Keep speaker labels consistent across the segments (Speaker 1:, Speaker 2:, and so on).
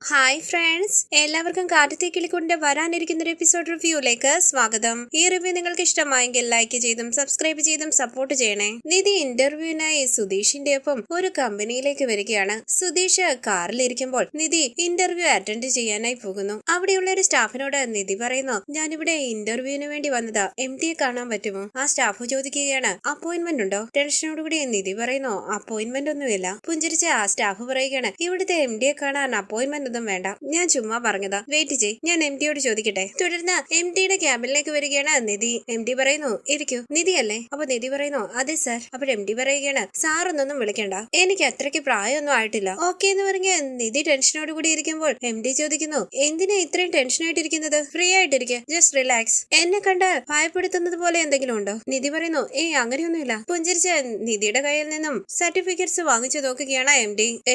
Speaker 1: Hi friends, എല്ലാവർക്കും കാറ്റത്തെ കിളിക്കൊണ്ട് വരാനിരിക്കുന്ന ഒരു എപ്പിസോഡ് റിവ്യൂയിലേക്ക് സ്വാഗതം. ഈ റിവ്യൂ നിങ്ങൾക്ക് ഇഷ്ടമായെങ്കിൽ ലൈക്ക് ചെയ്തും സബ്സ്ക്രൈബ് ചെയ്തും സപ്പോർട്ട് ചെയ്യണേ. നിധി ഇന്റർവ്യൂവിനായി സുധീഷിന്റെ ഒപ്പം ഒരു കമ്പനിയിലേക്ക് വരികയാണ്. സുധീഷ് കാറിലിരിക്കുമ്പോൾ നിധി ഇന്റർവ്യൂ അറ്റൻഡ് ചെയ്യാനായി പോകുന്നു. അവിടെയുള്ള ഒരു സ്റ്റാഫിനോട് നിധി പറയുന്നു, ഞാനിവിടെ ഇന്റർവ്യൂവിന് വേണ്ടി വന്നതാ, MD കാണാൻ പറ്റുമോ? ആ സ്റ്റാഫ് ചോദിക്കുകയാണ്, അപ്പോയിന്റ്മെന്റ് ഉണ്ടോ? ടെൻഷനോടുകൂടി നിധി പറയുന്നു, അപ്പോയിന്റ്മെന്റ് ഒന്നുമില്ല. പുഞ്ചിരിച്ച ആ സ്റ്റാഫ് പറയുകയാണ്, ഇവിടുത്തെ MD കാണാൻ അപ്പോയിന്റ്മെന്റ് വേണ്ട, ഞാൻ ചുമ്മാ പറഞ്ഞതാ, വെയിറ്റ് ചെയ്, ഞാൻ MD ചോദിക്കട്ടെ. തുടർന്ന് MD ക്യാബിനിലേക്ക് വരികയാണ് നിധി. MD പറയുന്നു, ഇരിക്കൂ. നിധി അല്ലേ? അപ്പൊ നിധി പറയുന്നു, അതെ സാർ. അപ്പോൾ MD പറയുകയാണ്, സാറൊന്നും വിളിക്കണ്ട, എനിക്ക് അത്രയ്ക്ക് പ്രായമൊന്നും ആയിട്ടില്ല. ഓക്കെ എന്ന് പറഞ്ഞ് നിധി ടെൻഷനോട് കൂടി ഇരിക്കുമ്പോൾ MD ചോദിക്കുന്നു, എന്തിനാ ഇത്രയും ടെൻഷനായിട്ടിരിക്കുന്നത്? ഫ്രീ ആയിട്ടിരിക്കുക, ജസ്റ്റ് റിലാക്സ്. എന്നെ കണ്ടാൽ ഭയപ്പെടുത്തുന്നത് പോലെ എന്തെങ്കിലും ഉണ്ടോ? നിധി പറയുന്നു, അങ്ങനെയൊന്നുമില്ല. പുഞ്ചിരിച്ച നിധിയുടെ കയ്യിൽ നിന്നും സർട്ടിഫിക്കറ്റ്സ് വാങ്ങിച്ചു നോക്കുകയാണ്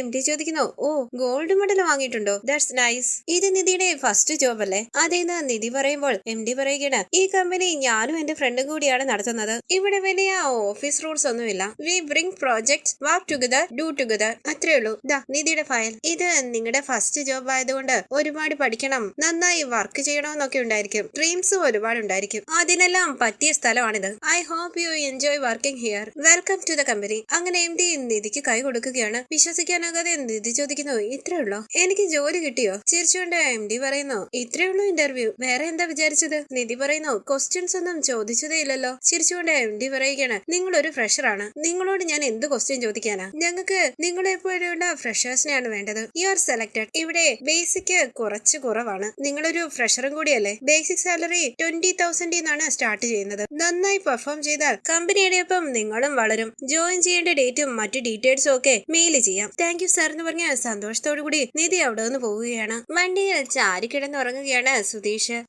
Speaker 1: MD ചോദിക്കുന്നു, ഓ, ഗോൾഡ് മെഡൽ വാങ്ങിയിട്ടുണ്ടോ? That's nice. ഇത് നിധിയുടെ ഫസ്റ്റ് ജോബ് അല്ലേ? അതേന്ന് നിധി പറയുമ്പോൾ MD പറയുകയാണ്, ഈ കമ്പനി ഞാനും എന്റെ ഫ്രണ്ടും കൂടിയാണ് നടത്തുന്നത്. ഇവിടെ വലിയ ഓഫീസ് റൂൾസ് ഒന്നുമില്ല. V bring projects, work together, do together, അത്രേ ഉള്ളൂ. ദാ നിധിയുടെ ഫയൽ. ഇത് നിങ്ങളുടെ ഫസ്റ്റ് ജോബ് ആയതുകൊണ്ട് ഒരുപാട് പഠിക്കണം, നന്നായി വർക്ക് ചെയ്യണമെന്നൊക്കെ ഉണ്ടായിരിക്കും. ഡ്രീംസും ഒരുപാട് ഉണ്ടായിരിക്കും. അതിനെല്ലാം പറ്റിയ സ്ഥലമാണിത്. I hope you enjoy working here. Welcome to the company. അങ്ങനെ MD നിധിക്ക് കൈ കൊടുക്കുകയാണ്. വിശ്വസിക്കാനാകാതെ നിധി ചോദിക്കുന്നു, ഇത്രേ ഉള്ളോ? എനിക്ക് ജോലി കിട്ടിയോ? ചിരിച്ചുകൊണ്ട് MD പറയുന്നു, ഇത്രേ ഉള്ളൂ ഇന്റർവ്യൂ, വേറെ എന്താ വിചാരിച്ചത്? നിധി പറയുന്നു, ക്വസ്റ്റ്യൻസ് ഒന്നും ചോദിച്ചതേ ഇല്ലല്ലോ. ചിരിച്ചുകൊണ്ട് MD പറയുകയാണ്, നിങ്ങളൊരു ഫ്രഷറാണ്, നിങ്ങളോട് ഞാൻ എന്ത് ക്വസ്റ്റ്യൻ ചോദിക്കാനാ? ഞങ്ങൾക്ക് നിങ്ങളെ പോലെയുള്ള ഫ്രഷേഴ്സിനെയാണ് വേണ്ടത്. You are selected. ഇവിടെ ബേസിക് കുറച്ച് കുറവാണ്, നിങ്ങളൊരു ഫ്രഷറും കൂടിയല്ലേ. ബേസിക് സാലറി 20,000 എന്നാണ് സ്റ്റാർട്ട് ചെയ്യുന്നത്. നന്നായി പെർഫോം ചെയ്താൽ കമ്പനിയുടെ ഒപ്പം നിങ്ങളും വളരും. ജോയിൻ ചെയ്യേണ്ട ഡേറ്റും മറ്റു ഡീറ്റെയിൽസും ഒക്കെ മെയിൽ ചെയ്യാം. താങ്ക് യു സാർ എന്ന് പറഞ്ഞ സന്തോഷത്തോടു കൂടി നിധി അവിടെ നിന്ന് പോവുകയാണ്. വണ്ടിയിൽ ചാരിക്കിടന്നുറങ്ങുകയാണ്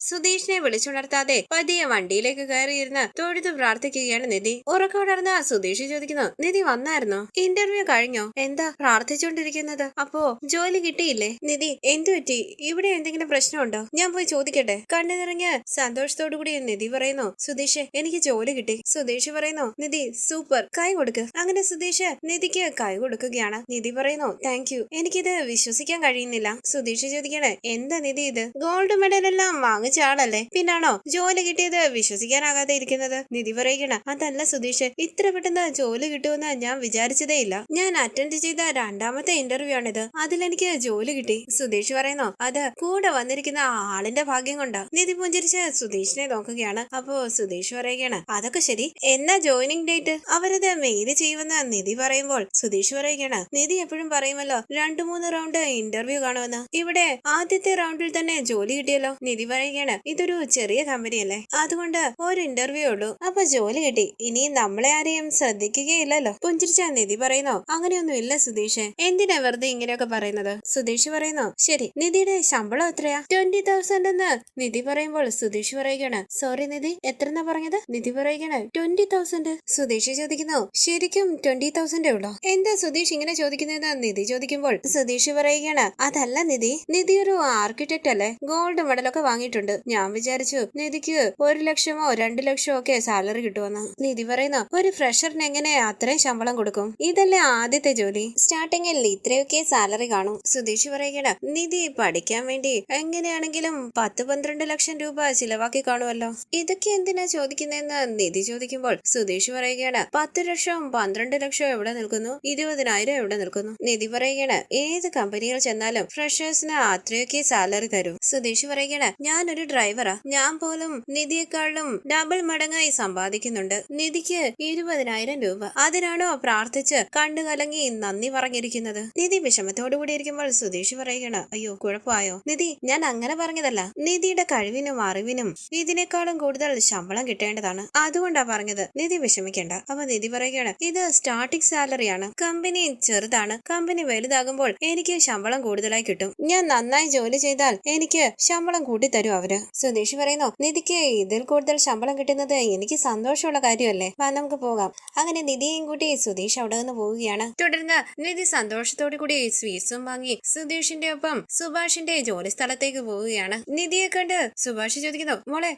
Speaker 1: സുധീഷിനെ വിളിച്ചുണർത്താതെ പതിയെ വണ്ടിയിലേക്ക് കയറിയിരുന്ന് തൊഴുത് പ്രാർത്ഥിക്കുകയാണ് നിധി. ഉറക്കമുണർന്ന സുധീഷ് ചോദിക്കുന്നു, നിധി വന്നായിരുന്നോ? ഇന്റർവ്യൂ കഴിഞ്ഞോ? എന്താ പ്രാർത്ഥിച്ചുകൊണ്ടിരിക്കുന്നത്? അപ്പോ ജോലി കിട്ടിയില്ലേ? നിധി, എന്തു പറ്റി? ഇവിടെ എന്തെങ്കിലും പ്രശ്നമുണ്ടോ? ഞാൻ പോയി ചോദിക്കട്ടെ? കണ്ണു നിറഞ്ഞ് സന്തോഷത്തോടു കൂടി നിധി പറയുന്നു, സുധീഷ്, എനിക്ക് ജോലി കിട്ടി. സുധീഷ് പറയുന്നു, നിധി സൂപ്പർ, കൈ കൊടുക്ക്. അങ്ങനെ സുധീഷ് നിധിക്ക് കൈ കൊടുക്കുകയാണ്. നിധി പറയുന്നു, താങ്ക് യു. എനിക്കിത് വിശ്വസിക്കാൻ കഴിയുന്നില്ല. സുധീഷ് ചോദിക്കണേ, എന്താ നിധി ഇത്? ഗോൾഡ് മെഡൽ എല്ലാം വാങ്ങിച്ച ആളല്ലേ, പിന്നാണോ ജോലി കിട്ടിയത് വിശ്വസിക്കാനാകാതെ ഇരിക്കുന്നത്? നിധി പറയുകയാണ്, അതല്ല സുധീഷ്, ഇത്ര പെട്ടെന്ന് ജോലി കിട്ടുമെന്ന് ഞാൻ വിചാരിച്ചതേ ഇല്ല. ഞാൻ അറ്റൻഡ് ചെയ്ത രണ്ടാമത്തെ ഇന്റർവ്യൂ ആണിത്, അതിലെനിക്ക് ജോലി കിട്ടി. സുധീഷ് പറയുന്നു, അത് കൂടെ വന്നിരിക്കുന്ന ആളിന്റെ ഭാഗ്യം കൊണ്ടാ. നിധി പുഞ്ചിരിച്ച് സുധീഷിനെ നോക്കുകയാണ്. അപ്പോ സുധീഷ് പറയുകയാണ്, അതൊക്കെ ശരി, എന്നാ ജോയിനിങ് ഡേറ്റ്? അവരത് മെയിൽ ചെയ്യുമെന്ന് നിധി പറയുമ്പോൾ സുധീഷ് പറയുകയാണ്, നിധി എപ്പോഴും പറയുമല്ലോ 2-3 റൗണ്ട് ഇന്റർവ്യൂ കാണുമെന്ന്. ഇവിടെ ആദ്യത്തെ റൗണ്ടിൽ തന്നെ ജോലി കിട്ടിയല്ലോ. നിധി പറയുകയാണ്, ഇതൊരു ചെറിയ കമ്പനിയല്ലേ, അതുകൊണ്ട് ഒരു ഇന്റർവ്യൂ ഉള്ളൂ, അപ്പൊ ജോലി കിട്ടി. ഇനി നമ്മളെ ആരെയും ശ്രദ്ധിക്കുകയില്ലല്ലോ. പുഞ്ചിരിച്ച നിധി പറയുന്നു, അങ്ങനെയൊന്നും ഇല്ല സുധീഷ്, എന്തിനാ വെറുതെ ഇങ്ങനെയൊക്കെ പറയുന്നത്? സുധീഷ് പറയുന്നു, ശരി, നിധിയുടെ ശമ്പളം എത്രയാ? 20,000 എന്ന് നിധി പറയുമ്പോൾ സുധീഷ് പറയുകയാണ്, സോറി നിധി, എത്രന്നാ പറഞ്ഞത്? നിധി പറയുകയാണ്, 20,000. സുധീഷ് ചോദിക്കുന്നു, ശരിക്കും 20,000 ഉള്ളോ? എന്താ സുധീഷ് ഇങ്ങനെ ചോദിക്കുന്നതെന്ന് നിധി ചോദിക്കുമ്പോൾ സുധീഷ് പറയുകയാണ്, അതല്ല നിധി ഒരു ആർക്കിടെക്ട് അല്ലേ, ഗോൾഡ് മെഡലൊക്കെ വാങ്ങിയിട്ടുണ്ട്. ഞാൻ വിചാരിച്ചു നിധിക്ക് 1 ലക്ഷമോ 2 ലക്ഷമോ ഒക്കെ സാലറി കിട്ടുമെന്ന്. നിധി പറയുന്നു, ഒരു ഫ്രഷറിന് എങ്ങനെ അത്രയും ശമ്പളം കൊടുക്കും? ഇതല്ലേ ആദ്യത്തെ ജോലി, സ്റ്റാർട്ടിങ്ങിൽ ഇത്രയൊക്കെ സാലറി കാണും. സുധീഷ് പറയുകയാണ്, നിധി പഠിക്കാൻ വേണ്ടി എങ്ങനെയാണെങ്കിലും 10-12 ലക്ഷം രൂപ ചിലവാക്കി കാണുമല്ലോ. ഇതൊക്കെ എന്തിനാ ചോദിക്കുന്നതെന്ന് നിധി ചോദിക്കുമ്പോൾ സുധീഷ് പറയുകയാണ്, 10 ലക്ഷവും 12 ലക്ഷവും എവിടെ നിൽക്കുന്നു, 20,000 എവിടെ നിൽക്കുന്നു? നിധി പറയുകയാണ്, ഏത് കമ്പനിയിൽ ചെന്നാലും ഫ്രഷേഴ്സിന് അത്രയൊക്കെ സാലറി തരും. സുധീഷ് പറയുകയാണ്, ഞാനൊരു ഡ്രൈവറാ, ഞാൻ പോലും നിധിയെക്കാളും ഡബിൾ മടങ്ങായി സമ്പാദിക്കുന്നുണ്ട്. നിധിക്ക് 20,000 രൂപ, അതിനാണോ പ്രാർത്ഥിച്ച് കണ്ണു കലങ്ങി നന്ദി പറഞ്ഞിരിക്കുന്നത്? നിധി വിഷമത്തോടു കൂടി ഇരിക്കുമ്പോൾ സുധീഷ് പറയുകയാണ്, അയ്യോ കുഴപ്പമായോ? നിധി, ഞാൻ അങ്ങനെ പറഞ്ഞതല്ല, നിധിയുടെ കഴിവിനും അറിവിനും ഇതിനേക്കാളും കൂടുതൽ ശമ്പളം കിട്ടേണ്ടതാണ്, അതുകൊണ്ടാ പറഞ്ഞത്. നിധി വിഷമിക്കേണ്ട. അപ്പൊ നിധി പറയുകയാണ്, ഇത് സ്റ്റാർട്ടിംഗ് സാലറിയാണ്, കമ്പനി ചെറുതാണ്, കമ്പനി വലുതാകുമ്പോൾ എനിക്ക് ശമ്പളം കൂടുതലായി കിട്ടും. ഞാൻ നന്നായി ജോലി ചെയ്താൽ എനിക്ക് ശമ്പളം കൂട്ടി തരും അവര്. സുധീഷ് പറയുന്നു, നിധിക്ക് ഇതിൽ കൂടുതൽ ശമ്പളം കിട്ടുന്നത് എനിക്ക് സന്തോഷമുള്ള കാര്യമല്ലേ, നമുക്ക് പോകാം. അങ്ങനെ നിധിയെയും കൂട്ടി സുധീഷ് അവിടെ നിന്ന് പോവുകയാണ്. തുടർന്ന് നിധി സന്തോഷത്തോടു കൂടി സ്വീറ്റ്സും വാങ്ങി സുധീഷിന്റെ ഒപ്പം സുഭാഷിന്റെ ജോലി സ്ഥലത്തേക്ക് പോവുകയാണ്. നിധിയെ കണ്ട് സുഭാഷ് ചോദിക്കുന്നു,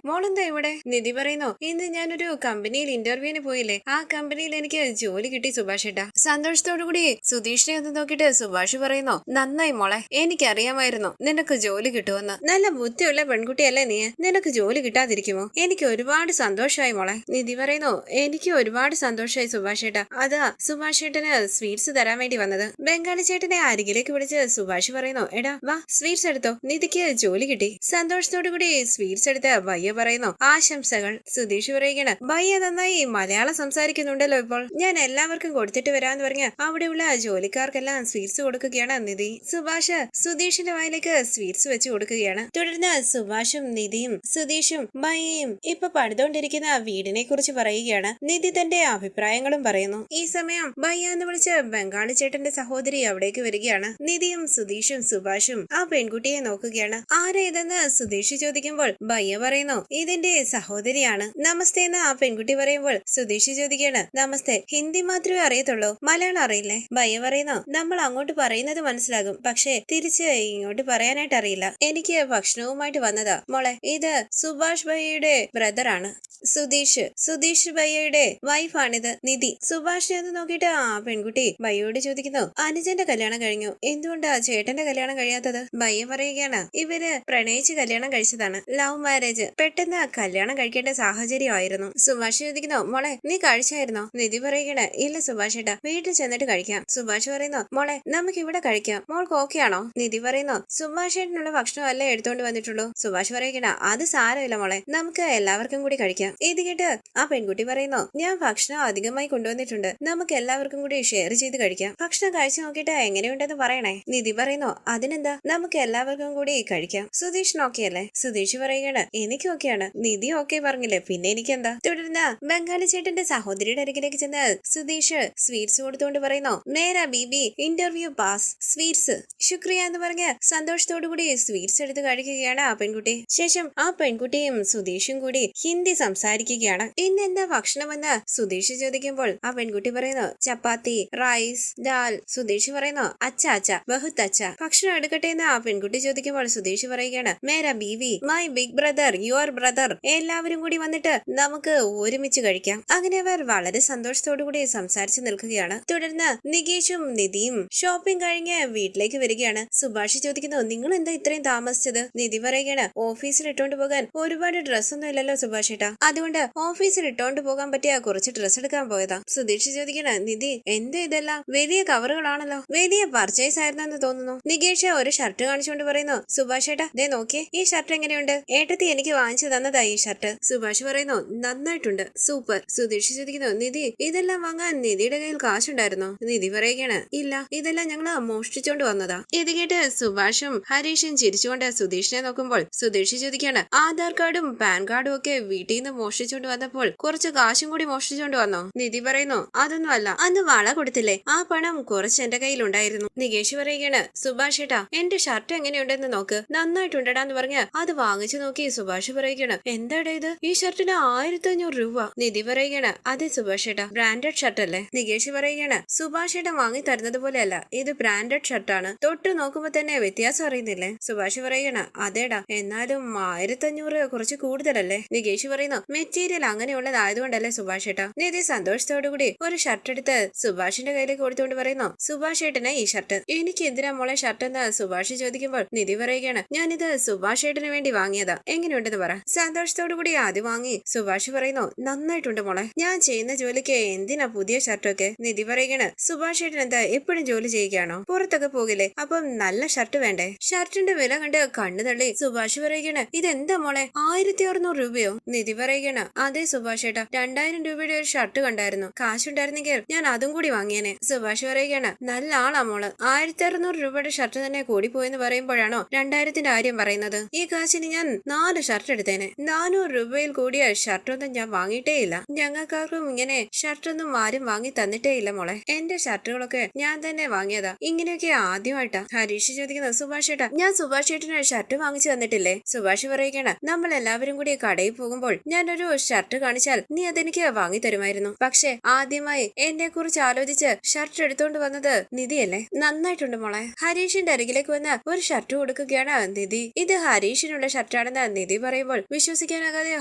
Speaker 1: മോളെന്താ ഇവിടെ? നിധി പറയുന്നു, ഇന്ന് ഞാനൊരു കമ്പനിയിൽ ഇന്റർവ്യൂവിന് പോയില്ലേ, ആ കമ്പനിയിൽ എനിക്ക് ജോലി കിട്ടി സുഭാഷ് ഏട്ടാ. സന്തോഷത്തോടു കൂടി സുധീഷിനെ ഒന്ന് നോക്കിയിട്ട് സുഭാഷ് പറയുന്നു, നന്നായി മോളെ, എനിക്കറിയാമായിരുന്നു നിനക്ക് ജോലി കിട്ടുമെന്ന്. നല്ല ബുദ്ധിയുള്ള പെൺകുട്ടിയല്ലേ നീ, നിനക്ക് ജോലി കിട്ടാതിരിക്കുമോ? എനിക്ക് ഒരുപാട് സന്തോഷമായി മോളെ. നിധി പറയുന്നു, എനിക്ക് ഒരുപാട് സന്തോഷമായി സുഭാഷ് ഏട്ടാ. അതാ സുഭാഷ് ഏട്ടന് സ്വീറ്റ്സ് തരാൻ വേണ്ടി വന്നത്. ബംഗാളി ചേട്ടനെ അരികിലേക്ക് വിളിച്ച് സുഭാഷ് പറയുന്നു, എടാ വാ സ്വീറ്റ്സ് എടുത്തോ, നിധിക്ക് ജോലി കിട്ടി. സന്തോഷത്തോടു കൂടി സ്വീറ്റ്സ് എടുത്ത് ഭയ്യ പറയുന്നു, ആശംസകൾ. സുധീഷ് പറയുകയാണ്, ഭയ്യ നന്നായി മലയാളം സംസാരിക്കുന്നുണ്ടല്ലോ ഇപ്പോൾ. ഞാൻ എല്ലാവർക്കും കൊടുത്തിട്ട് വരാന്ന് പറഞ്ഞ് അവിടെയുള്ള ജോലിക്കാർക്കെല്ലാം സ്വീറ്റ്സ് കൊടുക്കുകയാണ് നിധി. സുഭാഷ് സുധീഷിന്റെ വായിലേക്ക് സ്വീറ്റ്സ് വെച്ച് കൊടുക്കുകയാണ്. തുടർന്ന് സുഭാഷും നിധിയും സുധീഷും ഭയ്യയും ഇപ്പൊ പണിതുകൊണ്ടിരിക്കുന്ന വീടിനെ കുറിച്ച് പറയുകയാണ്. നിധി തന്റെ അഭിപ്രായങ്ങളും പറയുന്നു. ഈ സമയം ഭയ്യ എന്ന് വിളിച്ച് ബംഗാളി ചേട്ടന്റെ സഹോദരി അവിടേക്ക് വരികയാണ്. നിധിയും സുധീഷും സുഭാഷും ആ പെൺകുട്ടിയെ നോക്കുകയാണ്. ആരാ ഇതെന്ന് സുധീഷ് ചോദിക്കുമ്പോൾ ഭയ്യ പറയുന്നു, ഇതിന്റെ സഹോദരിയാണ്. നമസ്തേ എന്ന് ആ പെൺകുട്ടി പറയുമ്പോൾ സുധീഷ് ചോദിക്കുകയാണ്, നമസ്തേ ഹിന്ദി മാത്രമേ അറിയത്തുള്ളൂ, മലയാളം അറിയില്ലേ? ഭയ്യ പറയുന്നു, നമ്മൾ അങ്ങോട്ട് പറയുന്നത് മനസ്സിലാകും, പക്ഷേ തിരിച്ച് ഇങ്ങോട്ട് പറയാനായിട്ട് അറിയില്ല. എനിക്ക് ഭക്ഷണവുമായിട്ട് വന്നതാ മോളെ. ഇത് സുഭാഷ് ഭയ്യയുടെ ബ്രദറാണ് സുധീഷ് ഭയ്യയുടെ വൈഫാണിത് നിധി. സുഭാഷിനെ ഒന്ന് നോക്കിയിട്ട് ആ പെൺകുട്ടി ഭയ്യോട് ചോദിക്കുന്നു, അനുജന്റെ കല്യാണം കഴിഞ്ഞു, എന്തുകൊണ്ടാ ചേട്ടന്റെ കല്യാണം കഴിയാത്തത്? ഭയ്യ പറയുകയാണ്, ഇവര് പ്രണയിച്ച് കല്യാണം കഴിച്ചതാണ്, ലവ് മാരേജ്. പെട്ടെന്ന് കല്യാണം കഴിക്കേണ്ട സാഹചര്യമായിരുന്നു. സുഭാഷ് ചോദിക്കുന്നു, മോളെ നീ കഴിച്ചായിരുന്നോ? നിധി പറയുകയാണ്, ഇല്ല സുഭാഷ് ഏട്ടാ, വീട്ടിൽ ചെന്നിട്ട് കഴിക്കാം. സുഭാഷ് പറയുന്നു, മോളെ നമുക്ക് ഇവിടെ കഴിക്കാം, മോൾക്ക് ഓക്കെ ആണോ? നിധി പറയുന്നു, സുഭാഷ് ഏട്ടനുള്ള ഭക്ഷണം അല്ലേ എടുത്തോണ്ട് വന്നിട്ടുള്ളൂ. സുഭാഷ് പറയുകയാണ്, അത് സാരമില്ല മോളെ, നമുക്ക് എല്ലാവർക്കും കൂടി കഴിക്കാം. ഇത് കേട്ട് ആ പെൺകുട്ടി പറയുന്നു, ഞാൻ ഭക്ഷണം അധികമായി കൊണ്ടുവന്നിട്ടുണ്ട്, നമുക്ക് എല്ലാവർക്കും കൂടി ഷെയർ ചെയ്ത് കഴിക്കാം. ഭക്ഷണം കഴിച്ചു നോക്കിയിട്ട് എങ്ങനെയുണ്ടെന്ന് പറയണേ. നിധി പറയുന്നു, അതിനെന്താ, നമുക്ക് എല്ലാവർക്കും കൂടി കഴിക്കാം. സുധീഷ് ഓക്കെയല്ലേ? സുധീഷ് പറയുകയാണ്, എനിക്ക് ഓക്കെയാണ്. നിധി ഓക്കെ പറഞ്ഞില്ലേ, പിന്നെ എനിക്കെന്താ? തുടർന്ന് ബംഗാളി ചേട്ടന്റെ സഹോദരിയുടെ അരികിലേക്ക് ചെന്ന് സുധീഷ് സ്വീറ്റ്സ് കൊടുത്തുകൊണ്ട് പറയുന്നു, നേരാ ബീബി, ഇന്റർവ്യൂ പാസ്, സ്വീറ്റ്സ് ശുക്രിയ എന്ന് പറഞ്ഞ് സന്തോഷത്തോടു കൂടി സ്വീറ്റ്സ് എടുത്ത് കഴിക്കുകയാണ് ആ പെൺകുട്ടി. ശേഷം ആ പെൺകുട്ടിയും സുധീഷും കൂടി ഹിന്ദി സംസാരിക്കുകയാണ്. ഇന്നെന്താ ഭക്ഷണമെന്ന് സുധീഷ് ചോദിക്കുമ്പോൾ ആ പെൺകുട്ടി പറയുന്നു, ചപ്പാത്തി, റൈസ്, ദാൽ. സുധീഷ് പറയുന്നു, അച്ഛ അച്ഛ ബഹുത് അച്ഛ. ഭക്ഷണം എടുക്കട്ടെ എന്ന് ആ പെൺകുട്ടി ചോദിക്കുമ്പോൾ സുധീഷ് പറയുകയാണ്, മേരാ ബീവി, my big brother, your brother, എല്ലാവരും കൂടി വന്നിട്ട് നമുക്ക് ഒരുമിച്ച് കഴിക്കാം. അങ്ങനെ അവർ വളരെ സന്തോഷത്തോടു കൂടി സംസാരിച്ചു നിൽക്കുകയാണ്. തുടർന്ന് നികേഷും നിധിയും ഷോപ്പിംഗ് കഴിഞ്ഞ് വീട്ടിലേക്ക് വരികയാണ്. സുഭാഷ് ചോദിക്കുന്നു, നിങ്ങൾ എന്താ ഇത്രയും താമസിച്ചത്? നിധി പറയുകയാണ്, ഓഫീസിൽ ഇട്ടോണ്ട് പോകാൻ ഒരുപാട് ഡ്രസ്സൊന്നും ഇല്ലല്ലോ സുഭാഷ് ഏട്ടാ, അതുകൊണ്ട് ഓഫീസിൽ ഇട്ടോണ്ട് പോകാൻ പറ്റിയ കുറച്ച് ഡ്രസ്സ് എടുക്കാൻ പോയതാ. സുധീഷ് ചോദിക്കണ, നിധി എന്താ ഇതെല്ലാം വലിയ കവറുകളാണല്ലോ, വലിയ പർച്ചേസ് ആയിരുന്നെന്ന് തോന്നുന്നു. നികേഷ് ഒരു ഷർട്ട് കാണിച്ചുകൊണ്ട് പറയുന്നു, സുഭാഷ് ഏട്ടാ ദേ നോക്കിയേ, ഈ ഷർട്ട് എങ്ങനെയുണ്ട്? ഏട്ടത്തി എനിക്ക് വാങ്ങിച്ചു തന്നതാ ഈ ഷർട്ട്. സുഭാഷ് പറയുന്നു, നന്നായിട്ടുണ്ട്, സൂപ്പർ. സുധീഷ് ചോദിക്കുന്നു, നിധി ഇതെല്ലാം വാങ്ങാൻ നിധിയുടെ കയ്യിൽ കാശുണ്ടായിരുന്നോ? നിധി പറയുകയാണ്, ഇല്ല, ഇതെല്ലാം ഞങ്ങള് മോഷ്ടിച്ചോണ്ട് വന്നതാ. ഇത് കേട്ട് സുഭാഷും ഹരീഷും ചിരിച്ചുകൊണ്ട് സുധീഷിനെ നോക്കുമ്പോൾ സുധീഷ് ചോദിക്കാണ്, ആധാർ കാർഡും പാൻ കാർഡും ഒക്കെ വീട്ടിൽ നിന്ന് മോഷ്ടിച്ചോണ്ട് വന്നപ്പോൾ കുറച്ച് കാശും കൂടി മോഷ്ടിച്ചോണ്ട് വന്നോ? നിധി പറയുന്നു, അതൊന്നും അല്ല, അന്ന് വള കൊടുത്തില്ലേ, ആ പണം കുറച്ച് എന്റെ കയ്യിലുണ്ടായിരുന്നു. നികേഷ് പറയുകയാണ്, സുഭാഷ് ഏട്ടാ എന്റെ ഷർട്ട് എങ്ങനെയുണ്ടെന്ന് നോക്ക്, നന്നായിട്ടുണ്ടടാന്ന് പറഞ്ഞ് അത് വാങ്ങിച്ചു നോക്കി സുഭാഷ് പറയുകയാണ്, എന്താടാ ഇത്, ഈ ഷർട്ടിന് 1500 രൂപ. നിധി പറയുകയാണ്, അതെ സുഭാഷ് ഏട്ടാ, ബ്രാൻഡഡ് ഷർട്ട് അല്ലേ? നികേഷ് പറയുകയാണ്, സുഭാഷ് ഏട്ടാ വാങ്ങി തരുന്നത് പോലെയല്ല, ഇത് ബ്രാൻഡഡ് ഷർട്ടാണ്, തൊട്ട് നോക്കുമ്പോ തന്നെ വ്യത്യാസം അറിയുന്നില്ലേ? സുഭാഷ് പറയുകയാണ്, അതേടാ, എന്നാലും 1500 കുറച്ച് കൂടുതലല്ലേ? നികേഷ് പറയുന്നു, മെറ്റീരിയൽ അങ്ങനെയുള്ളതായതുകൊണ്ടല്ലേ സുഭാഷ് ഏട്ടാ. നിധി സന്തോഷത്തോടു കൂടി ഒരു ഷർട്ട് എടുത്ത് സുഭാഷിന്റെ കയ്യിലേക്ക് കൊടുത്തുകൊണ്ട് പറയുന്നു, സുഭാഷ് ഏട്ടന് ഈ ഷർട്ട്. എനിക്ക് എന്തിനാ മോളെ ഷർട്ട് എന്ന് സുഭാഷ് ചോദിക്കുമ്പോൾ നിധി പറയുകയാണ്, ഞാനിത് സുഭാഷ് ഏട്ടന് വേണ്ടി വാങ്ങിയതാ, എങ്ങനെയുണ്ടെന്ന് പറ. സന്തോഷത്തോടു കൂടി ആദ്യം വാങ്ങി സുഭാഷ് പറയുന്നു, നന്നായിട്ടുണ്ട് മോളെ, ഞാൻ ചെയ്യുന്ന ജോലിക്ക് എന്തിനാ പുതിയ ഷർട്ടൊക്കെ? നിധി പറയുകയാണ്, സുഭാഷ് ഏട്ടൻ എന്താ എപ്പോഴും ജോലി ചെയ്യുകയാണോ? പുറത്തൊക്കെ പോകില്ലേ, അപ്പം നല്ല ഷർട്ട് വേണ്ടേ? ഷർട്ടിന്റെ വില കണ്ട് കണ്ണു തള്ളി സുഭാഷ് പറയുകയാണ്, ഇതെന്താ മോളെ 1600 രൂപയോ? നിധി പറയുകയാണ്, അതെ സുഭാഷ് ഏട്ടാ, 2000 രൂപയുടെ ഒരു ഷർട്ട് കണ്ടായിരുന്നു, കാശുണ്ടായിരുന്നെങ്കിൽ ഞാൻ അതും കൂടി വാങ്ങിയേനെ. സുഭാഷ് പറയുകയാണ്, നല്ല ആളാ മോള്, 1600 രൂപയുടെ ഷർട്ട് തന്നെ കൂടിപ്പോയെന്ന് പറയുമ്പോഴാണോ 2000ന്റെ കാര്യം പറയുന്നത്? ഈ കാശിന് ഞാൻ 4 ഷർട്ട് എടുത്തേനെ. 400 രൂപയിൽ കൂടിയ ഷർട്ടൊന്നും ഞാൻ വാങ്ങിയിട്ടേ ഇല്ല. ഞങ്ങൾക്കാർക്കും ഇങ്ങനെ ഷർട്ടൊന്നും ആരും വാങ്ങി തന്നിട്ടേ ഇല്ല മോളെ, എന്റെ ഷർട്ടുകളൊക്കെ ഞാൻ തന്നെ വാങ്ങിയതാ. ഇങ്ങനെയൊക്കെ ആദ്യമായിട്ടാ. ഹരീഷ് ചോദിക്കുന്നത്, സുഭാഷ് ഏട്ടാ ഞാൻ സുഭാഷ് ഏട്ടന് ഷർട്ട് വാങ്ങിച്ചു തന്നിട്ടില്ലേ? സുഭാഷ് പറയുകയാണ്, നമ്മൾ എല്ലാവരും കൂടി കടയിൽ പോകുമ്പോൾ ഞാനൊരു ഷർട്ട് കാണിച്ചാൽ നീ അതെനിക്ക് വാങ്ങി തരുമായിരുന്നു, പക്ഷെ ആദ്യമായി എന്നെ കുറിച്ച് ആലോചിച്ച് ഷർട്ട് എടുത്തോണ്ട് വന്നത് നിധിയല്ലേ? നന്നായിട്ടുണ്ട് മോളെ. ഹരീഷിന്റെ അരികിലേക്ക് വന്ന് ഒരു ഷർട്ട് കൊടുക്കുകയാണ് നിധി. ഇത് ഹരീഷിനുള്ള ഷർട്ടാണെന്ന് നിധി പറയുമ്പോൾ വിശ്വസിക്കാനാകാതെ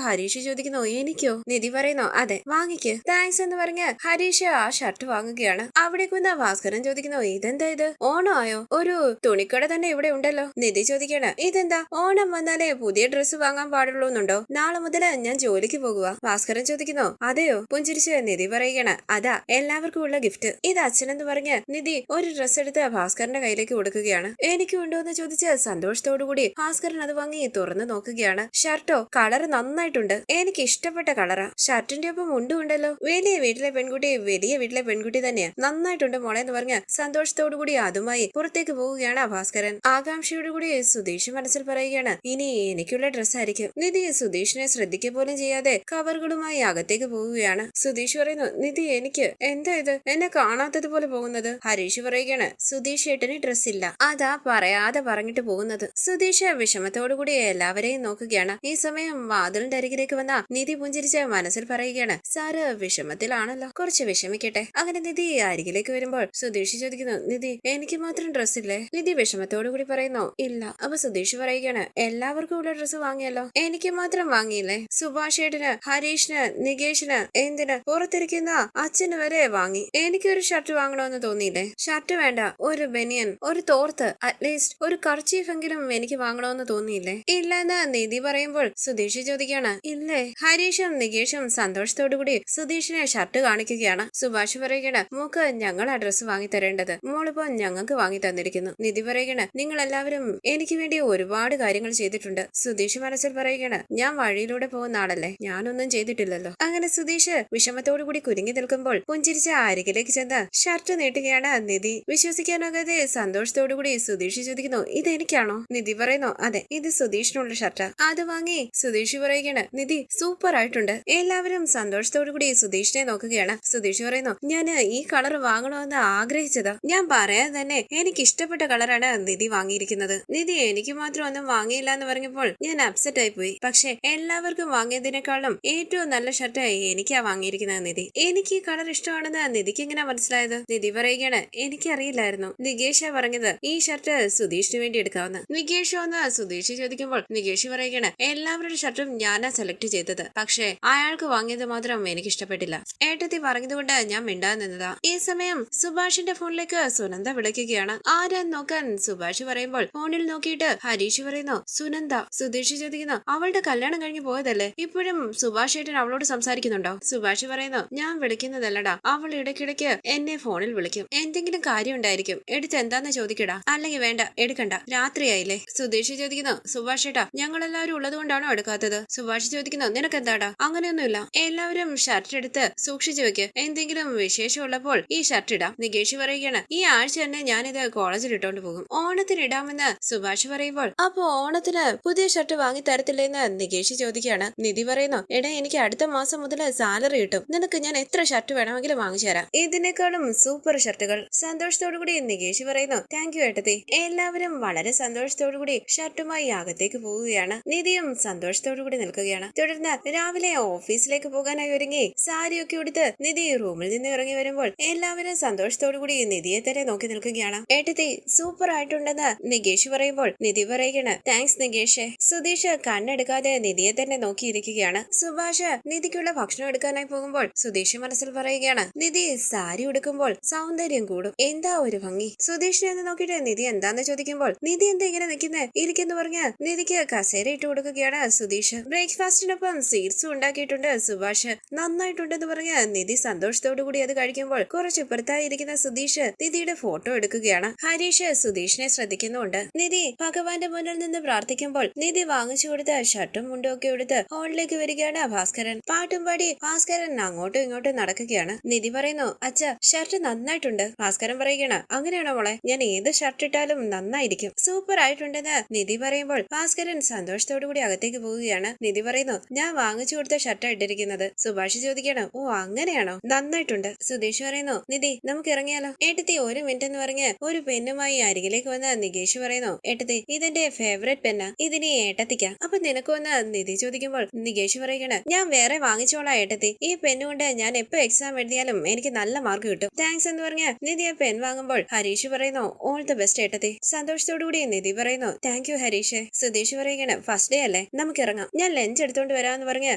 Speaker 1: ഹരീഷ് ചോദിക്കുന്നു, എനിക്കോ? നിധി പറയുന്നു, അതെ വാങ്ങിക്ക്, താങ്ക്സ് എന്ന് പറഞ്ഞ് ഹരീഷ് ആ ഷർട്ട് വാങ്ങുകയാണ്. അവിടേക്ക് വന്ന ഭാസ്കരൻ ചോദിക്കുന്നു, ഇതെന്താ ഇത്, ഓണം ആയോ? ഒരു തുണിക്കട തന്നെ ഇവിടെ ഉണ്ടല്ലോ. നിധി ചോദിക്കാണ്, ഇതെന്താ ഓണം വന്നാലേ പുതിയ ഡ്രസ്സ് വാങ്ങാൻ പാടുള്ളൂ എന്നുണ്ടോ? നാളെ മുതൽ ഞാൻ ജോലിക്ക് പോകുക. ഭാസ്കരൻ ചോദിക്കുന്നു. അതെയോ? പുഞ്ചിരിച്ച് നിധി പറയുകയാണ്, അതാ എല്ലാവർക്കും ഉള്ള ഗിഫ്റ്റ്. ഇത് അച്ഛനെന്ന് പറഞ്ഞ് നിധി ഒരു ഡ്രസ്സ് എടുത്ത് ഭാസ്കരന്റെ കയ്യിലേക്ക് കൊടുക്കുകയാണ്. എനിക്ക് ഉണ്ടോ എന്ന് ചോദിച്ച് സന്തോഷത്തോടുകൂടി ഭാസ്കരൻ അത് വാങ്ങി തുറന്നു നോക്കുകയാണ്. ഷർട്ടോ കളർ നന്നായിട്ടുണ്ട്, എനിക്ക് ഇഷ്ടപ്പെട്ട കളറാ. ഷർട്ടിന്റെ ഒപ്പം മുണ്ടും ഉണ്ടല്ലോ. വലിയ വീട്ടിലെ പെൺകുട്ടി തന്നെയാ. നന്നായിട്ടുണ്ട് മോളെ എന്ന് പറഞ്ഞ് സന്തോഷത്തോടുകൂടി അതുമായി പുറത്തേക്ക് പോവുകയാണ് ഭാസ്കരൻ. ആകാംക്ഷയോടുകൂടി സുധീഷ് മനസ്സിൽ പറയുകയാണ്, ഇനി എനിക്കുള്ള ഡ്രസ്സായിരിക്കും. നിധി സുധീഷിനെ ശ്രദ്ധിക്കുക പോലും ചെയ്യാതെ കവറുകളുമായി അകത്തേക്ക് പോവുകയാണ്. സുധീഷ് പറയുന്നു, നിധി എനിക്ക് എന്താ ഇത് എന്നെ കാണാത്തതുപോലെ പോകുന്നത്? ഹരീഷ് പറയുകയാണ്, സുധീഷ് ഏട്ടന് ഡ്രസ് ഇല്ല, അതാ പറയാതെ പറഞ്ഞിട്ട് പോകുന്നത്. സുധീഷ് വിഷമത്തോടുകൂടി എല്ലാവരെയും നോക്കുകയാണ്. ഈ സമയം വാതിലിന്റെ അരികിലേക്ക് വന്ന നിധി പുഞ്ചിരിച്ച് മനസ്സിൽ പറയുകയാണ്, സാറ് വിഷമത്തിലാണല്ലോ, കുറച്ച് വിഷമിക്കട്ടെ. അങ്ങനെ നിധി അരികിലേക്ക് വരുമ്പോൾ സുധീഷ് ചോദിക്കുന്നു, നിധി എനിക്ക് മാത്രം ഡ്രസ് ഇല്ലേ? നിധി വിഷമത്തോടുകൂടി പറയുന്നു, ഇല്ല. അപ്പൊ സുധീഷ് പറയുകയാണ്, എല്ലാവർക്കും ഉള്ള ഡ്രസ്സ് വാങ്ങിയല്ലോ, എനിക്ക് മാത്രം വാങ്ങിയില്ലേ? സുഭാഷ് ഏട്ടന്, ഹരീഷിന്, നികേഷിന്, എന്തിന് പുറത്തിരിക്കുന്ന അച്ഛന് വരെ വാങ്ങി. എനിക്കൊരു ഷർട്ട് വാങ്ങണമെന്ന് തോന്നിയില്ലേ? ഷർട്ട് വേണ്ട, ഒരു ബനിയൻ, ഒരു തോർത്ത്, അറ്റ്ലീസ്റ്റ് ഒരു കർച്ചീഫ് എങ്കിലും എനിക്ക് വാങ്ങണമെന്ന് തോന്നിയില്ലേ? ഇല്ല എന്ന് നിധി പറയുമ്പോൾ സുധീഷ് ചോദിക്കുകയാണ്, ഇല്ലേ? ഹരീഷും നികേഷും സന്തോഷത്തോടുകൂടി സുധീഷിനെ ഷർട്ട് കാണിക്കുകയാണ്. സുഭാഷ് പറയുകയാണ്, മോക്ക് ഞങ്ങളാ ഡ്രസ്സ് വാങ്ങി തരേണ്ടത്, മോളിപ്പോ ഞങ്ങൾക്ക് വാങ്ങി തന്നിരിക്കുന്നു. നിധി പറയുകയാണ്, നിങ്ങൾ എല്ലാവരും എനിക്ക് വേണ്ടി ഒരുപാട് കാര്യങ്ങൾ ചെയ്തിട്ടുണ്ട്. സുധീഷ് മനസ്സിൽ പറയുകയാണ്, ഞാൻ വഴിയിലൂടെ പോകുന്ന ആളല്ലേ, ഞാനൊന്നും ചെയ്തിട്ടില്ലല്ലോ. അങ്ങനെ സുധീഷ് വിഷമത്തോടുകൂടി കുരുങ്ങി നിൽക്കുമ്പോൾ പുഞ്ചിരിച്ച അരികിലേക്ക് ചെന്ന് ഷർട്ട് നീട്ടുകയാണ് നിധി. വിശ്വസിക്കാനാകാതെ സന്തോഷത്തോടുകൂടി സുധീഷ് ചോദിക്കുന്നു, ഇതെനിക്കാണോ? നിധി പറയുന്നു, അതെ, ഇത് സുധീഷിനുള്ള ഷർട്ടാ. അത് വാങ്ങി സുധീഷ് പറയുകയാണ്, നിധി സൂപ്പർ ആയിട്ടുണ്ട്. എല്ലാവരും സന്തോഷത്തോടുകൂടി സുധീഷിനെ നോക്കുകയാണ്. സുധീഷ് പറയുന്നു, ഞാൻ ഈ കളർ വാങ്ങണമെന്ന് ആഗ്രഹിച്ചതാ. ഞാൻ പറയാൻ തന്നെ എനിക്ക് ഇഷ്ടപ്പെട്ട കളറാണ് നിധി വാങ്ങിയിരിക്കുന്നത്. നിധി എനിക്ക് മാത്രം ഒന്നും വാങ്ങിയില്ല എന്ന് പറഞ്ഞപ്പോൾ ഞാൻ അപ്സെറ്റ് ആയി പോയി. പക്ഷെ എല്ലാവർക്കും വാങ്ങിയതിനേക്കാളും ഏറ്റവും നല്ല ഷർട്ട് എനിക്കാ വാങ്ങിയിരിക്കുന്നത് നിധി. എനിക്ക് ഈ കളർ ഇഷ്ടമാണെന്ന് നിധിക്ക് എങ്ങനെ മനസ്സിലായത്? നിധി പറയുകയാണ്, എനിക്കറിയില്ലായിരുന്നു. നികേഷാ പറഞ്ഞത് ഈ ഷർട്ട് സുധീഷിന് വേണ്ടി എടുക്കാവുന്ന. നികേഷോ എന്ന് സുധീഷ് ചോദിക്കുമ്പോൾ നികേഷ് പറയുകയാണ്, എല്ലാവരുടെ ഷർട്ടും ഞാനാ സെലക്ട് ചെയ്തത്, പക്ഷെ അയാൾക്ക് വാങ്ങിയത് മാത്രം എനിക്ക് ഇഷ്ടപ്പെട്ടില്ല. ഏട്ടത്തി പറഞ്ഞതുകൊണ്ട് ഞാൻ മിണ്ടാതെ നിന്നതാ. ഈ സമയം സുഭാഷിന്റെ ഫോണിലേക്ക് സുനന്ദ വിളിക്കുകയാണ്. ആരാന്ന് നോക്കാൻ സുഭാഷ് പറയുമ്പോൾ ഫോണിൽ നോക്കിയിട്ട് ഹരീഷ് പറയുന്നു, സുനന്ദ. സുധീഷ് ചോദിക്കുന്നു, അവളുടെ കല്യാണം കഴിഞ്ഞ് പോയതല്ലേ, ഇപ്പോഴും സുഭാഷ് ഏട്ടൻ അവളോട് സംസാരിക്കുന്നുണ്ടോ? സുഭാഷ് പറയുന്നു, ഞാൻ വിളിക്കുന്നതല്ലടാ, അവൾ ഇടയ്ക്കിടയ്ക്ക് എന്നെ ഫോണിൽ വിളിക്കും, എന്തെങ്കിലും കാര്യം ഉണ്ടായിരിക്കും, എടുത്ത് എന്താന്ന് ചോദിക്കടാ, അല്ലെങ്കിൽ വേണ്ട എടുക്കണ്ട, രാത്രിയായില്ലേ. സുധീഷ് ചോദിക്കുന്നു, സുഭാഷ് ഏട്ടാ ഞങ്ങളെല്ലാവരും ഉള്ളത് കൊണ്ടാണോ എടുക്കാത്തത്? സുഭാഷ് ചോദിക്കുന്നു, നിനക്കെന്താടാ? അങ്ങനെയൊന്നുമില്ല, എല്ലാവരും ഷർട്ട് എടുത്ത് സൂക്ഷിച്ചു വെക്ക്, എന്തെങ്കിലും വിശേഷം ഉള്ളപ്പോൾ ഈ ഷർട്ട് ഇടാം. നികേഷ് പറയുകയാണ്, ഈ ആഴ്ച തന്നെ ഞാനിത് കോളേജിൽ ഇട്ടോണ്ട് പോകും, ഓണത്തിന് ഇടാമെന്ന് സുഭാഷ് പറയുമ്പോൾ, അപ്പൊ ഓണത്തിന് പുതിയ ഷർട്ട് വാങ്ങി തരത്തില്ലെന്ന് നികേഷ് ചോദിക്കുകയാണ്. നിധി പറയുന്നു, എടാ എനിക്ക് അടുത്ത മാസം മുതൽ സാലറി കിട്ടും, നിനക്ക് ഞാൻ എത്ര ഷർട്ട് വേണമെങ്കിലും വാങ്ങിച്ചു തരാം, ഇതിനേക്കാളും സൂപ്പർ ഷർട്ടുകൾ. സന്തോഷത്തോടുകൂടി നികേഷ് പറയുന്നു, താങ്ക് യു ഏട്ടത്തി. എല്ലാവരും വളരെ സന്തോഷത്തോടുകൂടി ഷർട്ടുമായി അകത്തേക്ക് പോവുകയാണ്. നിധിയും സന്തോഷത്തോടുകൂടി നിൽക്കുകയാണ്. തുടർന്ന് രാവിലെ ഓഫീസിലേക്ക് പോകാനായി ഒരുങ്ങി സാരിയൊക്കെ ഉടുത്ത് നിധി റൂമിൽ നിന്ന് ഇറങ്ങി വരുമ്പോൾ എല്ലാവരും സന്തോഷത്തോടുകൂടി നിധിയെ തന്നെ നോക്കി നിൽക്കുകയാണ്. ഏട്ടത്തി സൂപ്പർ ആയിട്ടുണ്ടെന്ന് നികേഷ് പറയുമ്പോൾ നിധി പറയുകയാണ്, താങ്ക്സ് നികേഷ്. സുധീഷ് കണ്ണെടുക്കാതെ നിധിയെ തന്നെ നോക്കിയിരിക്കുകയാണ്. സുഭാഷ് നിധിക്കുള്ള ഭക്ഷണം എടുക്കാനായി പോകുമ്പോൾ സുധീഷ് മനസ്സിൽ പറയുകയാണ്, നിധി സാരി ഉടുക്കുമ്പോൾ സൗന്ദര്യം കൂടും, എന്താ ഒരു ഭംഗി. സുധീഷിനെ ഒന്ന് നോക്കിയിട്ട് നിധി എന്താന്ന് ചോദിക്കുമ്പോൾ, നിധി എന്താ ഇങ്ങനെ നിൽക്കുന്നേ, ഇരിക്കുന്നു പറഞ്ഞ് നിധിക്ക് കസേര ഇട്ട് കൊടുക്കുകയാണ് സുധീഷ്. ബ്രേക്ക്ഫാസ്റ്റിനൊപ്പം സ്വീറ്റ്സും ഉണ്ടാക്കിയിട്ടുണ്ട് സുഭാഷ്. നന്നായിട്ടുണ്ടെന്ന് പറഞ്ഞ് നിധി സന്തോഷത്തോടു കൂടി അത് കഴിക്കുമ്പോൾ കുറച്ചിപ്പുറത്തായി ഇരിക്കുന്ന സുധീഷ് നിധിയുടെ ഫോട്ടോ എടുക്കുകയാണ്. ഹരീഷ് സുധീഷിനെ ശ്രദ്ധിക്കുന്നുണ്ട്. നിധി ഭഗവാന്റെ മുന്നിൽ നിന്ന് പ്രാർത്ഥിക്കുമ്പോൾ നിധി വാങ്ങിച്ചു കൊടുത്ത ഷർട്ടും മുണ്ടും ഒക്കെ എടുത്ത് ഹോളിലേക്ക് വരികയാണ് ഭാസ്കരൻ. പാട്ടും പാടി ഭാസ്കരൻ അങ്ങോട്ടും ഇങ്ങോട്ടും നടക്കുകയാണ്. നിധി പറയുന്നു, അച്ഛ ഷർട്ട് നന്നായിട്ടുണ്ട്. ഭാസ്കരൻ പറയുകയാണ്, അങ്ങനെയാണോ മോളെ, ഞാൻ ഏത് ഷർട്ട് ഇട്ടാലും നന്നായിരിക്കും, സൂപ്പർ ആയിട്ടുണ്ടെന്ന് നിധി പറയുമ്പോൾ ഭാസ്കരൻ സന്തോഷത്തോടു കൂടി അകത്തേക്ക് പോവുകയാണ്. നിധി പറയുന്നു, ഞാൻ വാങ്ങിച്ചു കൊടുത്ത ഷർട്ട് ഇട്ടിരിക്കുന്നത്. സുഭാഷ് ചോദിക്കണം, ഓ അങ്ങനെയാണോ, നന്നായിട്ടുണ്ട്. സുധീഷ് പറയുന്നു, നിധി നമുക്ക് ഇറങ്ങിയാലോ. ഏട്ടത്തി ഒരു മിനിറ്റ് എന്ന് പറഞ്ഞ് ഒരു പെന്നുമായി അരികിലേക്ക് വന്ന് നികേഷ് പറയുന്നു, ഏട്ടത്തി ഇതെന്റെ ഫേവറേറ്റ് പെന്നാ, ഇതിനെ ഏട്ടത്തിക്കാം. അപ്പൊ നിനക്കൊന്ന് നിധി ചോദിക്കുമ്പോൾ നികേഷ് പറയുകയാണ്, ഞാൻ വേറെ വാങ്ങിച്ചോളാം ഏട്ടത്തി, ഈ പെന്നുകൊണ്ട് ഞാൻ എപ്പോ എക്സാം എഴുതിയാലും എനിക്ക് നല്ല മാർക്ക് കിട്ടും, താങ്ക്സ് എന്ന് പറഞ്ഞ് നിധി ആ പെൻ വാങ്ങുമ്പോൾ ഹരീഷ് പറയുന്നു, ഓൾ ദ ബെസ്റ്റ് ഏട്ടത്തി. സന്തോഷത്തോടു കൂടി നിധി പറയുന്നു, താങ്ക് യു ഹരീഷ്. സുധീഷ് പറയുകയാണ്, ഫസ്റ്റ് ഡേ അല്ലേ, നമുക്ക് ഇറങ്ങാം, ഞാൻ ലഞ്ച് എടുത്തോണ്ട് വരാമെന്ന് പറഞ്ഞ്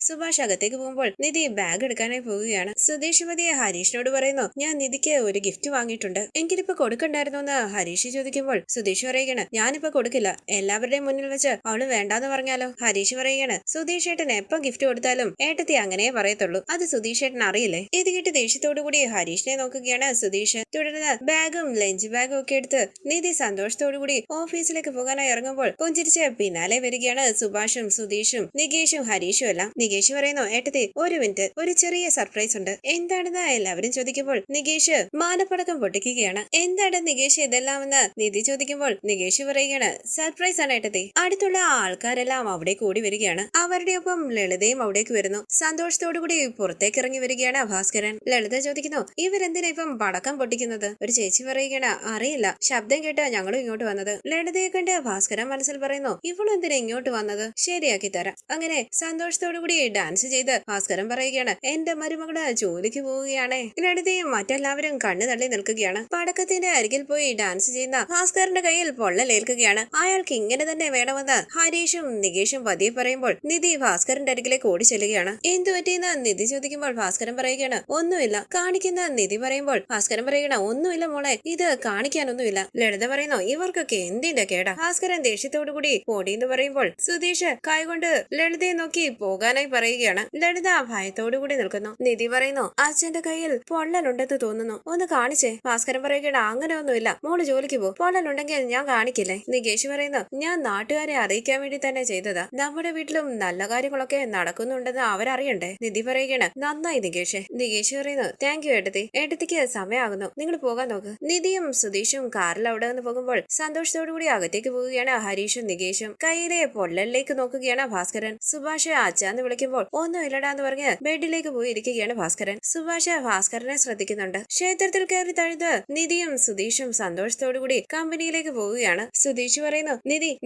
Speaker 1: സുഭാഷ് അകത്തേക്ക് പോകുമ്പോൾ നിധി ബാഗ് എടുക്കാനായി പോവുകയാണ്. സുധീഷ് മതിയെ ഹരീഷിനോട് പറയുന്നു, ഞാൻ നിധിക്ക് ഒരു ഗിഫ്റ്റ് വാങ്ങിയിട്ടുണ്ട്, എങ്കിലിപ്പോ കൊടുക്കണ്ടായിരുന്നു എന്ന് ഹരീഷ് ചോദിക്കുമ്പോൾ സുധീഷ് പറയുകയാണ് ഞാനിപ്പോ കൊടുക്കില്ല, എല്ലാവരുടെയും മുന്നിൽ വെച്ച് അവള് വേണ്ടാന്ന് പറഞ്ഞാലോ. ഹരീഷ് പറയുകയാണ് സുധീഷ് ഏട്ടൻ എപ്പം ഗിഫ്റ്റ് കൊടുത്താലും ഏട്ടത്തി അങ്ങനെ പറയത്തുള്ളൂ, അത് സുധീഷ് ഏട്ടൻ അറിയില്ലേ. ഇത് കേട്ട് ദേഷ്യത്തോടു കൂടി ഹരീഷിനെ നോക്കുകയാണ് സുധീഷ്. തുടർന്ന് ബാഗും ലഞ്ച് ബാഗും ഒക്കെ എടുത്ത് നിധി സന്തോഷത്തോടു കൂടി ഓഫീസിലേക്ക് പോകാനായി ഇറങ്ങുമ്പോൾ പുഞ്ചിരിച്ച് പിന്നാലെ വരികയാണ് സുഭാഷും സുധീഷും നികേഷും ഹരീഷും എല്ലാം. നികേഷ് പറയുന്നു ഏട്ടത്തി ഒരു മിനിറ്റ്, ഒരു ചെറിയ സർപ്രൈസ് ഉണ്ട്. എന്താണെന്ന് എല്ലാവരും ചോദിക്കുമ്പോൾ നികേഷ് മാനപ്പടക്കം പൊട്ടിക്കുകയാണ്. എന്താണ് നികേഷ് ഇതെല്ലാമെന്ന് നിധി ചോദിക്കുമ്പോൾ നികേഷ് പറയുകയാണ് സർപ്രൈസ് ആണ് ഏട്ടത്തി. അടുത്തുള്ള ആൾക്കാരെല്ലാം അവിടെ കൂടി വരികയാണ്. അവരുടെ ഒപ്പം ലളിതയും അവിടേക്ക് വരുന്നു. സന്തോഷത്തോടു കൂടി പുറത്തേക്ക് ഇറങ്ങി വരികയാണ് ഭാസ്കരൻ. ലളിത ചോദിക്കുന്നു ഇവരെന്തിനാ ഇപ്പം പടക്കം പൊട്ടിക്കുന്നത്. ഒരു ചേച്ചി പറയുകയാണ് അറിയില്ല, ശബ്ദം കേട്ട് ഞങ്ങളും ഇങ്ങോട്ട് വന്നത്. ലളിതയെ കണ്ട് ഭാസ്കരൻ മനസ്സിൽ പറയുന്നു ഇവളും എന്തിനാ ഇങ്ങോട്ട് വന്നത്, ശരിയാക്കി തരാം. അങ്ങനെ സന്തോഷത്തോടു കൂടി ഡാൻസ് ചെയ്ത് ഭാസ്കരൻ പറയുകയാണ് എന്റെ മരുമകള് ജോലിക്ക് പോവുകയാണേ. ലളിതയും മറ്റെല്ലാവരും കണ്ണു തള്ളി നിൽക്കുകയാണ്. പടക്കത്തിന്റെ അരികിൽ പോയി ഡാൻസ് ചെയ്യുന്ന ഭാസ്കരന്റെ കയ്യിൽ പൊള്ളലേൽക്കുകയാണ്. അയാൾക്ക് ഇങ്ങനെ തന്നെ വേണമെന്ന് ഹരീഷും നികേഷും പതിയെ പറയുമ്പോൾ നിധി ഭാസ്കരന്റെ അരികിലേക്ക് ഓടി ചെല്ലുകയാണ്. എന്തു പറ്റിയെന്ന് നിധി ചോദിക്കുമ്പോൾ ഭാസ്കരൻ പറയുകയാണ് ഒന്നുമില്ല. കാണിക്കുന്ന നിധി പറയുമ്പോൾ ഭാസ്കരൻ പറയുകയാണ് ഒന്നുമില്ല മോളെ, ഇത് കാണിക്കാനൊന്നുമില്ല. ലളിത പറയുന്നു ഇവർക്കൊക്കെ എന്തിന്റെ കേടാ. ഭാസ്കരൻ ദേഷ്യത്തോടു കൂടി ഓടിയെന്ന് പറയുമ്പോൾ സുധീഷ് കൈകൊണ്ട് ലളിതയെ നോക്കി പോകാനായി പറയുകയാണ്. ലളിത ഭയത്തോടു കൂടി നിൽക്കുന്നു. നിധി പറയുന്നു അച്ഛന്റെ കയ്യിൽ പൊള്ളലുണ്ടെന്ന് തോന്നുന്നു, ഒന്ന് കാണിച്ചേ. ഭാസ്കരൻ പറയുകയാണ് അങ്ങനെ ഒന്നുമില്ല, മോള് ജോലിക്ക് പോ, പൊള്ളലുണ്ടെങ്കിൽ ഞാൻ കാണിക്കില്ലേ. നികേഷ് പറയുന്നു ഞാൻ നാട്ടുകാരെ അറിയിക്കാൻ വേണ്ടി തന്നെ ചെയ്തതാ, നമ്മുടെ വീട്ടിലും നല്ല കാര്യങ്ങളൊക്കെ നടക്കുന്നുണ്ടെന്ന് അവരറിയണ്ടേ. നിധി പറയുകയാണ് നന്നായി നികേഷ്. നികേഷ് പറയുന്നു താങ്ക് യു ഏട്ടത്തി, ഏട്ടത്തിക്ക് സമയമാകുന്നു, നിങ്ങൾ പോകാൻ നോക്ക്. നിധിയും സുധീഷും കാറിൽ അവിടെ നിന്ന് പോകുമ്പോൾ സന്തോഷത്തോടു കൂടി അകത്തേക്ക് പോവുകയാണ് ഹരീഷും നികേഷും. കയ്യിലെ പൊള്ളലിലേക്ക് നോക്കുകയാണ് ഭാസ്കരൻ. സുഭാഷ് അച്ഛാന്ന് വിളിക്കുമ്പോൾ ഒന്നുമില്ലടാന്ന് പറഞ്ഞ് ബെഡിലേക്ക് പോയി ഇരിക്കുകയാണ് ഭാസ്കരൻ. സുഭാഷ് ഭാസ്കരനെ ശ്രദ്ധിക്കുന്നുണ്ട്. ക്ഷേത്രത്തിൽ കയറി തഴുത് നിധിയും സുധീഷും സന്തോഷത്തോടു കൂടി കമ്പനിയിലേക്ക് പോവുകയാണ്. സുധീഷ് പറയുന്നു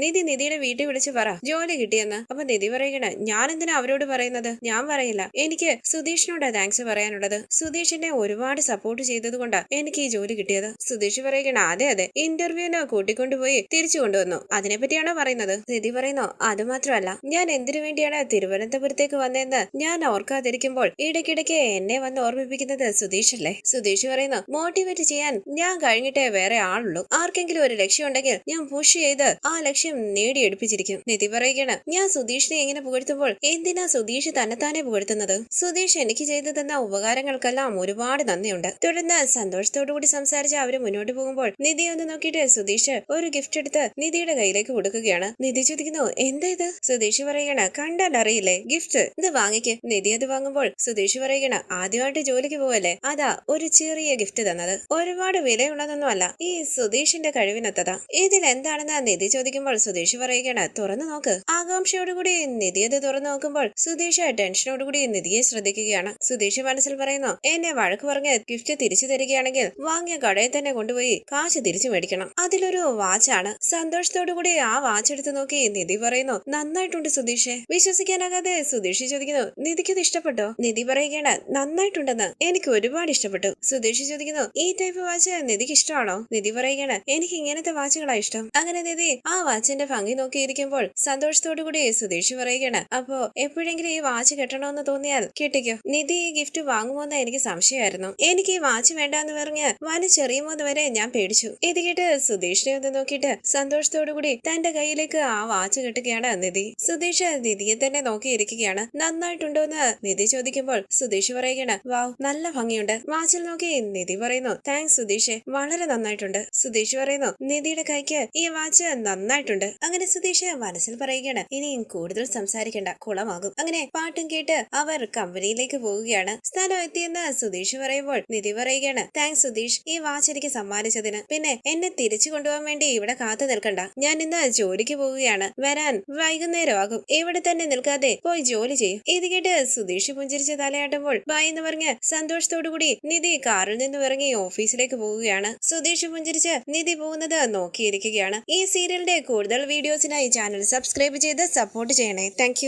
Speaker 1: നിധിയുടെ വീട്ടിൽ വിളിച്ച് പറ ജോലി കിട്ടിയെന്ന്. അപ്പൊ നിധി പറയുകയാണ് ഞാൻ എന്തിനാ അവരോട് പറയുന്നത്, ഞാൻ പറയില്ല, എനിക്ക് സുധീഷിനോട് താങ്ക്സ് പറയാനുള്ളത്. സുധീഷിനെ ഒരുപാട് സപ്പോർട്ട് ചെയ്തത് കൊണ്ടാ എനിക്ക് ഈ ജോലി കിട്ടിയത്. സുധീഷ് പറയുകയാണ് അതെ ഇന്റർവ്യൂവിന് കൂട്ടിക്കൊണ്ടുപോയി തിരിച്ചു കൊണ്ടുവന്നു, അതിനെപ്പറ്റിയാണോ പറയുന്നത്. നിധി പറയുന്നു അത് മാത്രമല്ല, ഞാൻ എന്തിനു വേണ്ടിയാണ് തിരുവനന്തപുരത്തേക്ക് വന്നതെന്ന് ഞാൻ ഓർക്കാതിരിക്കുമ്പോൾ ഇടയ്ക്കിടയ്ക്ക് എന്നെ വന്ന് ഓർമ്മിപ്പിക്കുന്നത് സുധീഷ് അല്ലേ. സുധീഷ് പറയുന്നു മോട്ടിവേറ്റ് ചെയ്യാൻ ഞാൻ കഴിഞ്ഞിട്ടേ വേറെ ആളുള്ളൂ, ആർക്കെങ്കിലും ഒരു ലക്ഷ്യം ഉണ്ടെങ്കിൽ ഞാൻ പുഷ് ചെയ്ത് ആ ലക്ഷ്യം നേടിയെടുപ്പിച്ചിരിക്കും. നിധി പറയുകയാണ് ഞാൻ സുധീഷിനെ ഇങ്ങനെ പുകഴ്ത്തുമ്പോൾ എന്തിനാ സുധീഷ് തന്നെത്താനെ പുകഴ്ത്തുന്നത്. സുധീഷ് എനിക്ക് ചെയ്തു തന്ന ഉപകാരങ്ങൾക്കെല്ലാം ഒരുപാട് നന്ദിയുണ്ട്. തുടർന്ന് സന്തോഷത്തോടു കൂടി സംസാരിച്ച് അവര് മുന്നോട്ട് പോകുമ്പോൾ നിധി ഒന്ന് നോക്കിയിട്ട് സുധീഷ് ഒരു ഗിഫ്റ്റ് എടുത്ത് നിധിയുടെ കയ്യിലേക്ക് കൊടുക്കുകയാണ്. നിധി ചോദിക്കുന്നു എന്താ ഇത്. സുധീഷ് പറയുകയാണ് കണ്ടാൽ അറിയില്ലേ, ഗിഫ്റ്റ്, ഇത് വാങ്ങിക്ക്. നിധി അത് വാങ്ങുമ്പോൾ സുധീഷ് പറയുകയാണ് ആദ്യമായിട്ട് ജോലിക്ക് പോവല്ലേ, അതാ ഒരു ചെറിയ ഗിഫ്റ്റ് തന്നത്, ഒരുപാട് വിലയുള്ളതൊന്നും അല്ല, ഈ സുധീഷിന്റെ കഴിവിനൊത്തതാ. ഇതിൽ എന്താണെന്ന് നിധി ചോദിക്കുമ്പോൾ സുധീഷ് പറയുകയാണ് തുറന്നു നോക്ക്. ആകാംക്ഷയോടുകൂടി നിധി അത് തുറന്നു നോക്കുമ്പോൾ സുധീഷ് ടെൻഷനോടുകൂടി നിധിയെ ശ്രദ്ധിക്കുകയാണ്. സുധീഷ് മനസ്സിൽ പറയുന്നു എന്നെ വഴക്ക് പറഞ്ഞ് ഗിഫ്റ്റ് തിരിച്ചു തരികയാണെങ്കിൽ വാങ്ങിയ കടയിൽ തന്നെ കൊണ്ടുപോയി കാശ് തിരിച്ചു മേടിക്കണം. അതിലൊരു വാച്ചാണ്. സന്തോഷത്തോടുകൂടി ആ വാച്ച് എടുത്ത് നോക്കി നിധി പറയുന്നു നന്നായിട്ടുണ്ട് സുധീഷെ. വിശ്വസിക്കാനാകാതെ സുധീഷ് ചോദിക്കുന്നു നിധിക്കത് ഇഷ്ടപ്പെട്ടോ. നിധി പറയുകയാണ് നന്നായിട്ടുണ്ടെന്ന്, എനിക്ക് ഒരുപാട് ഇഷ്ടപ്പെട്ടു. സുധീഷ് ചോദിക്കുന്നു ഈ ടൈപ്പ് വാച്ച് നിധിക്ക് ഇഷ്ടമാണോ. നിധി പറയുകയാണ് എനിക്ക് ഇങ്ങനത്തെ വാച്ചുകളാ ഇഷ്ടം. അങ്ങനെ നിധി ആ വാച്ചിന്റെ ഭംഗി നോക്കിയിരിക്കുമ്പോൾ സന്തോഷത്തോടു കൂടി സുധീഷ് പറയുകയാണ് അപ്പോ എപ്പോഴെങ്കിലും ഈ വാച്ച് കെട്ടണമെന്ന് തോന്നിയാൽ കെട്ടിക്കോ. നിധി ഈ ഗിഫ്റ്റ് വാങ്ങുമോന്ന് എനിക്ക് സംശയമായിരുന്നു. എനിക്ക് ഈ വാച്ച് വേണ്ടാന്ന് പറഞ്ഞ് വലിച്ചെറിയുമോന്ന് വരെ ഞാൻ പേടിച്ചു. ഇത് കേട്ട് സുധീഷിനെ ഒന്ന് നോക്കിയിട്ട് സന്തോഷത്തോടു കൂടി തന്റെ കയ്യിലേക്ക് ആ വാച്ച് കെട്ടുകയാണ് നിധി. സുധീഷ് നിധിയെ തന്നെ നോക്കിയിരിക്കുകയാണ്. നന്നായിട്ടുണ്ടോന്ന് നിധി ചോദിക്കുമ്പോൾ സുധീഷ് പറയുകയാണ് വാവ് നല്ല ഭംഗിയുണ്ട്. വാച്ചിൽ നോക്കി നിധി പറയുന്നു താങ്ക്സ് സുധീഷ്, വളരെ നന്നായിട്ടുണ്ട്. സുധീഷ് പറയുന്നു നിധിയുടെ കൈക്ക് ഈ വാച്ച് നന്നായിട്ടുണ്ട്. അങ്ങനെ സുധീഷ് മനസ്സിൽ പറയുകയാണ് ഇനിയും കൂടുതൽ സംസാരിക്കേണ്ട, കുളമാകും. അങ്ങനെ പാട്ടും കേട്ട് അവർ കമ്പനിയിലേക്ക് പോവുകയാണ്. സ്ഥലം എത്തിയെന്ന് സുധീഷ് പറയുമ്പോൾ നിധി പറയുകയാണ് താങ്ക്സ് സുധീഷ്, ഈ വാച്ച് എനിക്ക് സമ്മാനിച്ചതിന്. പിന്നെ എന്നെ തിരിച്ചു കൊണ്ടുപോകാൻ വേണ്ടി ഇവിടെ കാത്തു നിൽക്കണ്ട, ഞാൻ ഇന്ന് ജോലിക്ക് പോവുകയാണ്, വരാൻ വൈകുന്നേരമാകും. ഇവിടെ തന്നെ നിൽക്കാതെ പോയി ജോലി ചെയ്യും. ഇത് കേട്ട് സുധീഷ് പുഞ്ചിരിച്ച് തലയാട്ടുമ്പോൾ ബൈ എന്ന് പറഞ്ഞ് സന്തോഷത്തോടുകൂടി നിധി കാറിൽ നിന്നും ഇറങ്ങി ഓഫീസിലേക്ക് പോവുകയാണ്. സുധീഷ് പുഞ്ചിരിച്ച് നിധി പോകുന്നത് നോക്കിയിരിക്കുകയാണ്. ഈ സീരിയലിന്റെ കൂടുതൽ വീഡിയോസിനായി ചാനൽ സബ്സ്ക്രൈബ് ചെയ്ത് സപ്പോർട്ട് ചെയ്യണേ. താങ്ക്